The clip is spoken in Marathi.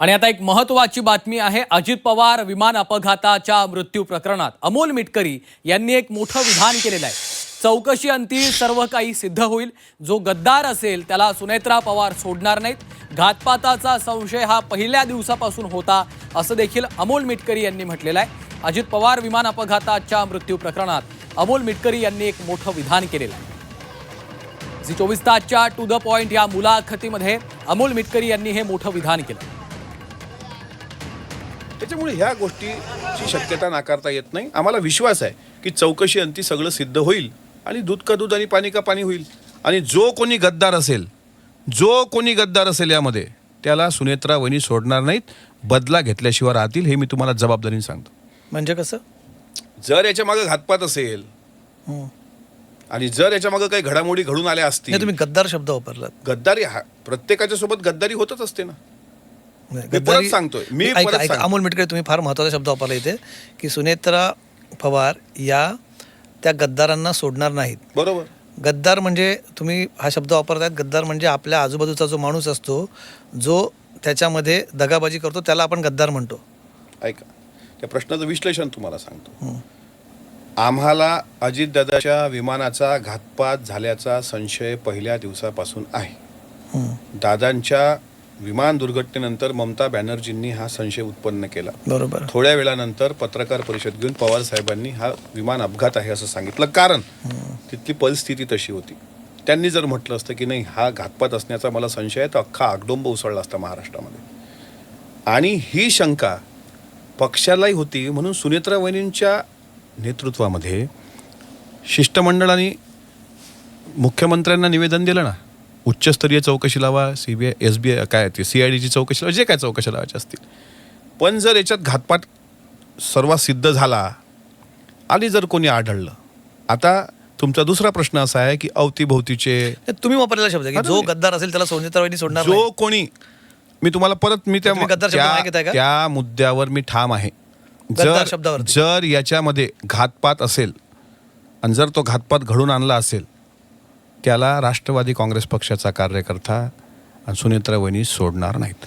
आणि आता एक महत्त्वाची बातमी आहे। अजित पवार विमान अपघाताच्या मृत्यू प्रकरणात अमोल मिटकरी यांनी एक मोठं विधान केलेलं आहे। चौकशी अंती सर्व काही सिद्ध होईल। जो गद्दार असेल त्याला सुनेत्रा पवार सोडणार नाहीत। घातपाताचा संशय हा पहिल्या दिवसापासून होता असं देखील अमोल मिटकरी यांनी म्हटलेलं आहे। अजित पवार विमान अपघाताच्या मृत्यू प्रकरणात अमोल मिटकरी यांनी एक मोठं विधान केलेलं आहे। झी 24 तासच्या टू द पॉइंट या मुलाखतीमध्ये अमोल मिटकरी यांनी हे मोठं विधान केलं। त्याच्यामुळे ह्या गोष्टीची शक्यता नाकारता येत नाही। आम्हाला विश्वास आहे की चौकशी अंती सगळं सिद्ध होईल आणि दूध का दूध आणि पाणी का पाणी होईल। आणि जो कोणी गद्दार असेल यामध्ये त्याला सुनेत्रा वहिनी सोडणार नाहीत। बदला घेतल्याशिवाय राहतील हे मी तुम्हाला जबाबदारीने सांगतो। म्हणजे कसं? जर याच्या मागे घातपात असेल आणि जर याच्या मागे काही घडामोडी घडून आल्या असतील। तुम्ही गद्दार शब्द वापरलात। गद्दारी प्रत्येकाच्या सोबत गद्दारी होतच असते ना। परत सांगतोय मी अमोल मिटकरी तुम्ही फार महत्त्वाचा शब्द वापरला इथे की सुनेत्रा पवार या त्या गद्दारांना सोडणार नाहीत। बरोबर। गद्दार म्हणजे तुम्ही हा शब्द वापरतायत। गद्दार म्हणजे आपल्या आजूबाजूचा जो माणूस असतो जो त्याच्यामध्ये दगाबाजी करतो त्याला आपण गद्दार म्हणतो। ऐका, त्या प्रश्नाचं विश्लेषण तुम्हाला सांगतो। आम्हाला अजितदादाच्या विमानाचा घातपात झाल्याचा संशय पहिल्या दिवसापासून आहे। दादांच्या विमान दुर्घटनेनंतर ममता बॅनर्जींनी हा संशय उत्पन्न केला। बरोबर। थोड्या वेळानंतर पत्रकार परिषद घेऊन पवार साहेबांनी हा विमान अपघात आहे असं सांगितलं, कारण तिथली परिस्थिती तशी होती। त्यांनी जर म्हटलं असतं की नाही हा घातपात असण्याचा मला संशय आहे तर अख्खा आगडोंब उसळला असता महाराष्ट्रामध्ये। आणि ही शंका पक्षालाही होती, म्हणून सुनेत्रा वहिनींच्या नेतृत्वामध्ये शिष्टमंडळाने मुख्यमंत्र्यांना निवेदन दिलं ना, उच्चस्तरीय चौकशी लावा, CBI SBI काय ते CIDची चौकशी लावा, जे काय चौकशी लावायची असतील। पण जर याच्यात घातपात सर्व सिद्ध झाला आणि जर कोणी आढळलं, आता तुमचा दुसरा प्रश्न असा आहे की अवतीभोवतीचे तुम्ही वापरलेला शब्द की जो गद्दार असेल त्याला सुनेत्रा वहिनी सोडणार नाही। जो कोणी मी तुम्हाला परत मी त्या मुद्द्यावर मी ठाम आहे। जर याच्यामध्ये घातपात असेल आणि जर तो घातपात घडून आणला असेल त्याला राष्ट्रवादी काँग्रेस पक्षाचा कार्यकर्ता आणि सुनेत्रा वहिनी सोडणार नाहीत।